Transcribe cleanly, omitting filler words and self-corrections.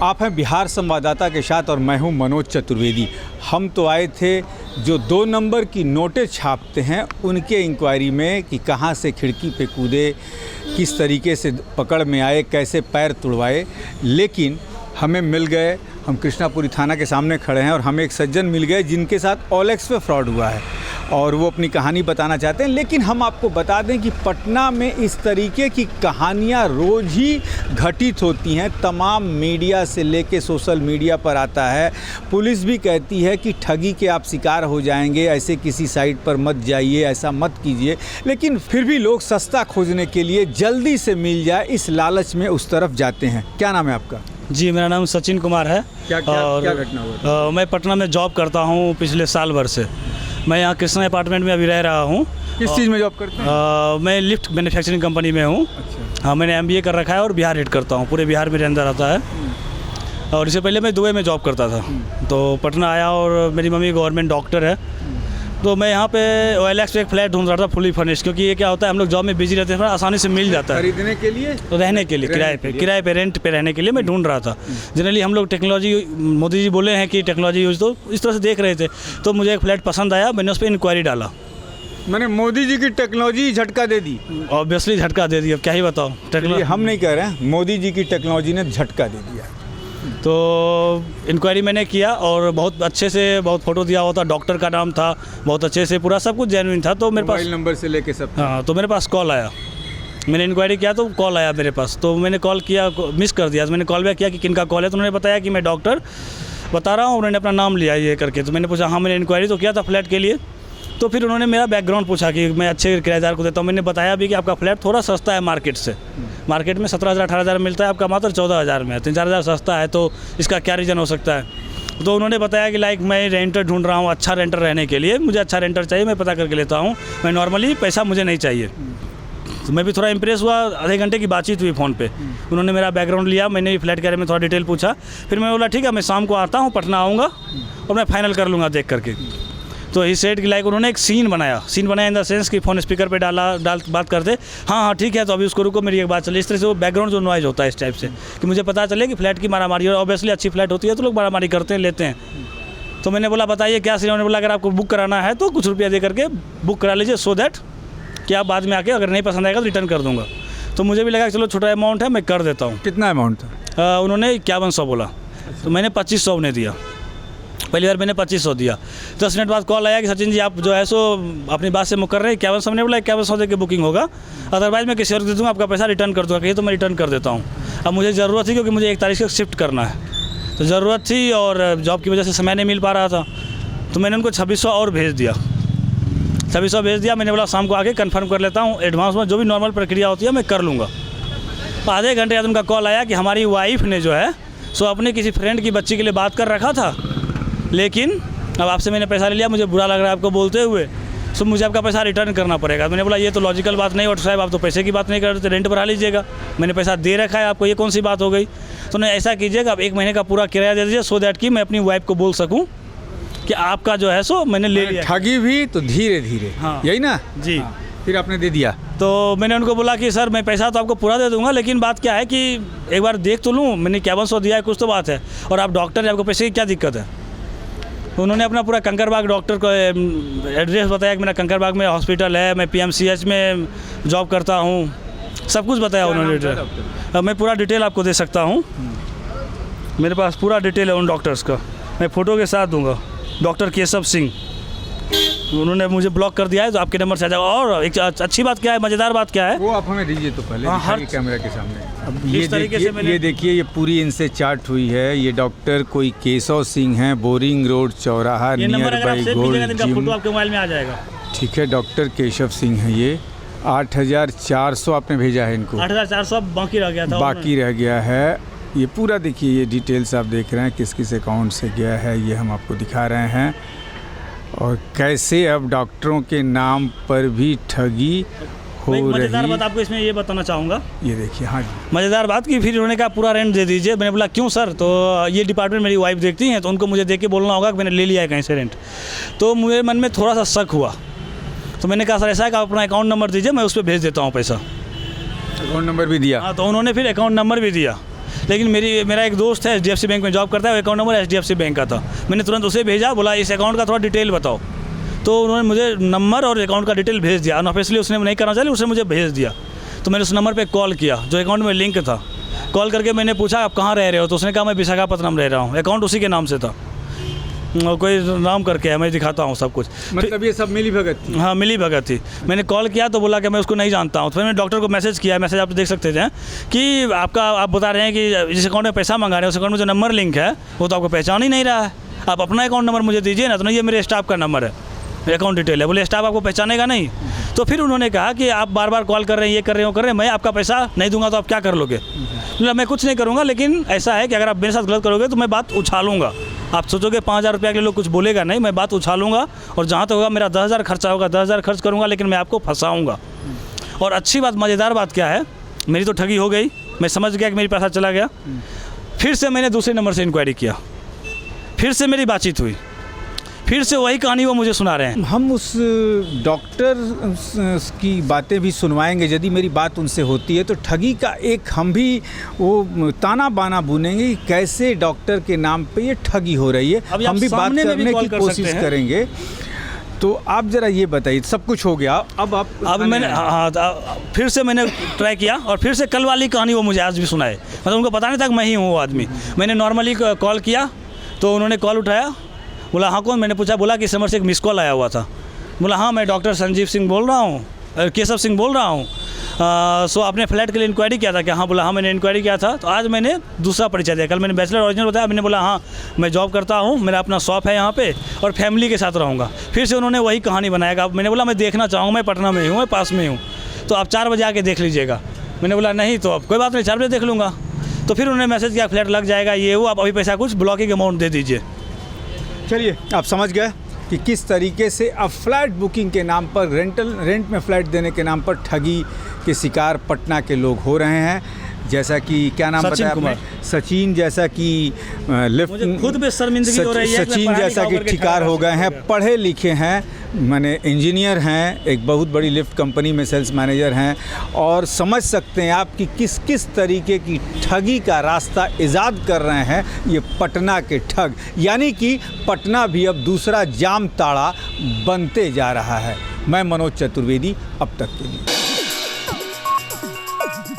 आप हैं बिहार संवाददाता के साथ और मैं हूं मनोज चतुर्वेदी। हम तो आए थे जो 2 नंबर की नोटें छापते हैं उनके इंक्वायरी में कि कहां से खिड़की पे कूदे, किस तरीके से पकड़ में आए, कैसे पैर तुड़वाए, लेकिन हमें मिल गए। हम कृष्णापुरी थाना के सामने खड़े हैं और हमें एक सज्जन मिल गए जिनके साथ OLX पे फ्रॉड हुआ है और वो अपनी कहानी बताना चाहते हैं। लेकिन हम आपको बता दें कि पटना में इस तरीके की कहानियां रोज़ ही घटित होती हैं। तमाम मीडिया से लेके सोशल मीडिया पर आता है। पुलिस भी कहती है कि ठगी के आप शिकार हो जाएंगे, ऐसे किसी साइट पर मत जाइए, ऐसा मत कीजिए। लेकिन फिर भी लोग सस्ता खोजने के लिए जल्दी से मिल जाए इस लालच में उस तरफ जाते हैं। क्या नाम है आपका? जी, मेरा नाम सचिन कुमार है। क्या घटना हुआ? मैं पटना में जॉब करता हूँ पिछले साल भर से। मैं यहाँ कृष्णा अपार्टमेंट में अभी रह रहा हूँ। किस चीज़ में जॉब करते हैं? मैं लिफ्ट मैन्युफैक्चरिंग कंपनी में हूँ। अच्छा। हाँ, मैंने MBA कर रखा है और बिहार हेड करता हूँ, पूरे बिहार मेरे अंदर आता है। और इससे पहले मैं दुबई में जॉब करता था, तो पटना आया और मेरी मम्मी गवर्नमेंट डॉक्टर है, तो मैं यहाँ पे OLX पे एक फ्लैट ढूंढ रहा था फुली फर्निश्ड, क्योंकि ये क्या होता है, हम लोग जॉब में बिजी रहते हैं, आसानी से मिल जाता है। खरीदने के लिए? तो रहने के लिए, किराए पे रेंट पे रहने के लिए मैं ढूंढ रहा था। जनरली हम लोग टेक्नोलॉजी, मोदी जी बोले हैं कि टेक्नोलॉजी यूज़, तो इस तरह से देख रहे थे। तो मुझे एक फ्लैट पसंद आया, मैंने उस पर इंक्वायरी डाला। मैंने मोदी जी की टेक्नोलॉजी झटका दे दी। ऑब्वियसली झटका दे दी, अब क्या ही बताओ। टेक्नोलॉजी हम नहीं कह रहे हैं, मोदी जी की टेक्नोलॉजी ने झटका दे दिया। तो इंक्वायरी मैंने किया और बहुत अच्छे से, बहुत फ़ोटो दिया हुआ था, डॉक्टर का नाम था, बहुत अच्छे से पूरा सब कुछ जेन्युइन था। तो मेरे पास मोबाइल नंबर से लेके सब। हाँ, तो मेरे पास कॉल आया। मैंने इंक्वायरी किया तो कॉल आया मेरे पास, तो मैंने कॉल किया, मिस कर दिया। तो मैंने कॉल बैक किया कि किनका कॉल है, तो उन्होंने बताया कि मैं डॉक्टर बता रहा हूँ। उन्होंने अपना नाम लिया ये करके, तो मैंने पूछा हाँ, मैंने इंक्वायरी तो किया था फ्लैट के लिए। तो फिर उन्होंने मेरा बैकग्राउंड पूछा कि मैं अच्छे किराएदार को देता हूँ। मैंने बताया भी कि आपका फ्लैट थोड़ा सस्ता है मार्केट से। मार्केट में 17,000-18,000 मिलता है, आपका मात्र 14,000 में है, 3-4 हज़ार सस्ता है। तो इसका क्या रीज़न हो सकता है? तो उन्होंने बताया कि लाइक मैं रेंटर ढूंढ रहा हूँ, अच्छा रेंटर रहने के लिए, मुझे अच्छा रेंटर चाहिए, मैं पता करके लेता हूँ, मैं नॉर्मली पैसा मुझे नहीं चाहिए। तो मैं भी थोड़ा इंप्रेस हुआ। आधे घंटे की बातचीत हुई फ़ोन पे। उन्होंने मेरा बैकग्राउंड लिया, मैंने भी फ्लैट के बारे में थोड़ा डिटेल पूछा। फिर मैं बोला ठीक है, मैं शाम को आता हूँ, पटना आऊँगा और मैं फाइनल कर लूँगा देख करके। तो ही सेड कि लाइक उन्होंने एक सीन बनाया इन द सेंस कि फ़ोन स्पीकर पे डाल बात करते, हाँ ठीक है, तो अभी उसको रुको, मेरी एक बात चले। इस तरह से वो बैकग्राउंड जो नॉइज़ होता है इस टाइप से, कि मुझे पता चले कि फ्लैट की मारामारी, और ऑब्वियसली अच्छी फ्लैट होती है तो लोग मारामारी करते हैं, लेते हैं। तो मैंने बोला बताइए क्या सीन। उन्होंने बोला अगर आपको बुक कराना है तो कुछ रुपया दे करके बुक करा लीजिए, सो दैट कि आप बाद में आके अगर नहीं पसंद आएगा तो रिटर्न कर दूँगा। तो मुझे भी लगा चलो छोटा अमाउंट है, मैं कर देता हूँ। कितना अमाउंट था? उन्होंने 5100 बोला, तो मैंने 2500 उन्हें दिया। पहली बार मैंने 2500 दिया। 10 मिनट बाद कॉल आया कि सचिन जी आप जो है सो अपनी बात से मुकर रहे हैं। 5100 मैंने बोला 5100 दे के बुकिंग होगा, अदरवाइज़ मैं किसी और को दे दूँगा, आपका पैसा रिटर्न कर दूँगा। कहिए तो मैं रिटर्न कर देता हूँ। अब मुझे ज़रूरत थी क्योंकि मुझे 1 तारीख से शिफ्ट करना है, तो ज़रूरत थी और जॉब की वजह से समय नहीं मिल पा रहा था। तो मैंने उनको 2600 और भेज दिया। 2600 भेज दिया। मैंने बोला शाम को आके कंफर्म कर लेता हूँ, एडवांस में जो भी नॉर्मल प्रक्रिया होती है मैं कर लूँगा। आधे घंटे बाद उनका कॉल आया कि हमारी वाइफ ने जो है सो अपने किसी फ्रेंड की बच्ची के लिए बात कर रखा था, लेकिन अब आपसे मैंने पैसा ले लिया, मुझे बुरा लग रहा है आपको बोलते हुए, सो मुझे आपका पैसा रिटर्न करना पड़ेगा। मैंने बोला ये तो लॉजिकल बात नहीं, और साहब आप तो पैसे की बात नहीं कर रहे थे, रेंट बढ़ा लीजिएगा, मैंने पैसा दे रखा है आपको, ये कौन सी बात हो गई? तो उन्हें ऐसा कीजिएगा आप 1 महीने का पूरा किराया दे दीजिए, सो दैट कि मैं अपनी वाइफ को बोल सकूँ कि आपका जो है सो मैंने ले लिया। ठगी भी तो धीरे धीरे, हाँ, यही ना जी। हाँ। फिर आपने दे दिया? तो मैंने उनको बोला कि सर मैं पैसा तो आपको पूरा दे दूंगा, लेकिन बात क्या है कि एक बार देख तो लूँ, मैंने 5100 दिया है, कुछ तो बात है, और आप डॉक्टर हैं, आपको पैसे की क्या दिक्कत है? उन्होंने अपना पूरा कंकरबाग डॉक्टर को एड्रेस बताया कि मेरा कंकरबाग में हॉस्पिटल है, मैं PMCH में जॉब करता हूँ, सब कुछ बताया उन्होंने। अब मैं पूरा डिटेल आपको दे सकता हूँ, मेरे पास पूरा डिटेल है उन डॉक्टर्स का, मैं फ़ोटो के साथ दूँगा। डॉक्टर केशव सिंह, उन्होंने मुझे ब्लॉक कर दिया है, तो आपके नंबर से आ जाएगा। और एक अच्छी बात क्या है, मज़ेदार बात क्या है, वो आप हमें दीजिए तो पहले, हर कैमरा के सामने। अब इस तरीके से ये देखिए, ये पूरी इनसे चार्ट हुई है। ये डॉक्टर कोई केशव सिंह हैं, बोरिंग रोड चौराहा, near by gold gym. Photo आपके मोबाइल में आ जाएगा। ठीक है, डॉक्टर केशव सिंह है ये। 8,400 आपने भेजा है इनको। 8,400 बाकी रह गया था, बाकी रह गया है। ये पूरा देखिए, ये डिटेल्स आप देख रहे हैं, किस किस अकाउंट से गया है, ये हम आपको दिखा रहे हैं। और कैसे अब डॉक्टरों के नाम पर भी ठगी हो रही। मज़ेदार बात आपको इसमें ये बताना चाहूँगा, ये देखिए। हाँ जी, मज़ेदार बात कि फिर उन्होंने कहा पूरा रेंट दे दीजिए। मैंने बोला क्यों सर? तो ये डिपार्टमेंट मेरी वाइफ देखती हैं, तो उनको मुझे देख के बोलना होगा कि मैंने ले लिया है कहीं से रेंट। तो मुझे मन में थोड़ा सा शक हुआ, तो मैंने कहा सर ऐसा है कि आप अपना अकाउंट नंबर दीजिए, मैं उस पर भेज देता हूँ पैसा। अकाउंट नंबर भी दिया? हाँ, तो उन्होंने फिर अकाउंट नंबर भी दिया, लेकिन मेरा एक दोस्त है HDFC बैंक में जॉब करता है, वो अकाउंट नंबर HDFC बैंक का था। मैंने तुरंत उसे भेजा, बोला इस अकाउंट का थोड़ा डिटेल बताओ। तो उन्होंने मुझे नंबर और अकाउंट का डिटेल भेज दिया। अनऑफिशियली उसने नहीं करना चाहिए, उसने मुझे भेज दिया। तो मैंने उस नंबर पे कॉल किया जो अकाउंट में लिंक था। कॉल करके मैंने पूछा आप कहाँ रह रहे हो, तो उसने कहा मैं विशाखापत्तनम रह रहा हूँ। अकाउंट उसी के नाम से था, कोई नाम करके है, मैं दिखाता हूँ सब कुछ। मतलब ये सब मिली भगत थी? हाँ, मिली भगत थी। मैंने कॉल किया तो बोला कि मैं उसको नहीं जानता हूँ। तो फिर मैंने डॉक्टर को मैसेज किया, मैसेज आप देख सकते थे कि आप बता रहे हैं कि जिस अकाउंट में पैसा मंगा रहे हैं उस अकाउंट में जो नंबर लिंक है वो तो आपको पहचान ही नहीं रहा है। आप अपना अकाउंट नंबर मुझे दीजिए ना। तो नहीं, ये मेरे स्टाफ का नंबर है, अकाउंट डिटेल है। बोले स्टाफ आपको पहचानेगा नहीं। तो फिर उन्होंने कहा कि आप बार बार कॉल कर रहे हैं, ये कर रहे हो, कर रहे हैं, मैं आपका पैसा नहीं दूंगा तो आप क्या कर लोगे? बोला मैं कुछ नहीं करूँगा, लेकिन ऐसा है कि अगर आप मेरे साथ गलत करोगे तो मैं बात उछालूँगा। आप सोचोगे 5,000 रुपये के लिए लोग कुछ बोलेगा नहीं, मैं बात उछालूँगा और जहाँ तक होगा मेरा 10,000 खर्चा होगा, 10,000 खर्च करूँगा, लेकिन मैं आपको फंसाऊँगा। और अच्छी बात, मज़ेदार बात क्या है, मेरी तो ठगी हो गई, मैं समझ गया कि मेरी पैसा चला गया। फिर से मैंने दूसरे नंबर से इंक्वायरी किया, फिर से मेरी बातचीत हुई, फिर से वही कहानी वो मुझे सुना रहे हैं। हम उस डॉक्टर की बातें भी सुनवाएंगे यदि मेरी बात उनसे होती है। तो ठगी का एक हम भी वो ताना बाना बुनेंगे कि कैसे डॉक्टर के नाम पे ये ठगी हो रही है। हम भी बात करने की कोशिश करेंगे। तो आप ज़रा ये बताइए, सब कुछ हो गया, अब मैंने फिर से मैंने ट्राई किया और फिर से कल वाली कहानी वो मुझे आज भी सुनाए। मतलब उनको पता नहीं था कि मैं ही हूँ वो आदमी। मैंने नॉर्मली कॉल किया तो उन्होंने कॉल उठाया, बोला हाँ कौन? मैंने पूछा, बोला कि इस नंबर से एक मिस कॉल आया हुआ था। बोला हाँ मैं डॉक्टर संजीव सिंह बोल रहा हूँ, केशव सिंह बोल रहा हूँ। सो आपने फ्लैट के लिए इंक्वायरी किया था क्या? हाँ। बोला हाँ मैंने इंक्वायरी किया था। तो आज मैंने दूसरा परिचय दिया। कल मैंने बैचलर ओरिजिनल बताया, मैंने बोला हाँ मैं जॉब करता हूँ, मेरा अपना शॉप है यहाँ पे और फैमिली के साथ रहूँगा। फिर से उन्होंने वही कहानी बनाएगा। मैंने बोला मैं देखना चाहूँगा, मैं पटना में हूँ, मैं पास में हूँ, तो आप 4 बजे आके देख लीजिएगा। मैंने बोला नहीं, तो अब कोई बात नहीं, 4 बजे देख लूँगा। तो फिर उन्होंने मैसेज किया फ्लैट लग जाएगा, ये वो, आप अभी पैसा कुछ ब्लॉकिंग अमाउंट दे दीजिए। चलिए, आप समझ गए कि किस तरीके से अब फ्लैट बुकिंग के नाम पर रेंट में फ्लैट देने के नाम पर ठगी के शिकार पटना के लोग हो रहे हैं। जैसा कि क्या नाम बताया आपने? सचिन जैसा कि लिफ्ट, खुद पे शर्मिंदगी हो रही है। सचिन जैसा कि ठिकार हो गए हैं, पढ़े लिखे हैं, माने इंजीनियर हैं, एक बहुत बड़ी लिफ्ट कंपनी में सेल्स मैनेजर हैं, और समझ सकते हैं आप कि किस किस तरीके की ठगी का रास्ता ईजाद कर रहे हैं ये पटना के ठग। यानी कि पटना भी अब दूसरा जामताड़ा बनते जा रहा है। मैं मनोज चतुर्वेदी, अब तक के लिए।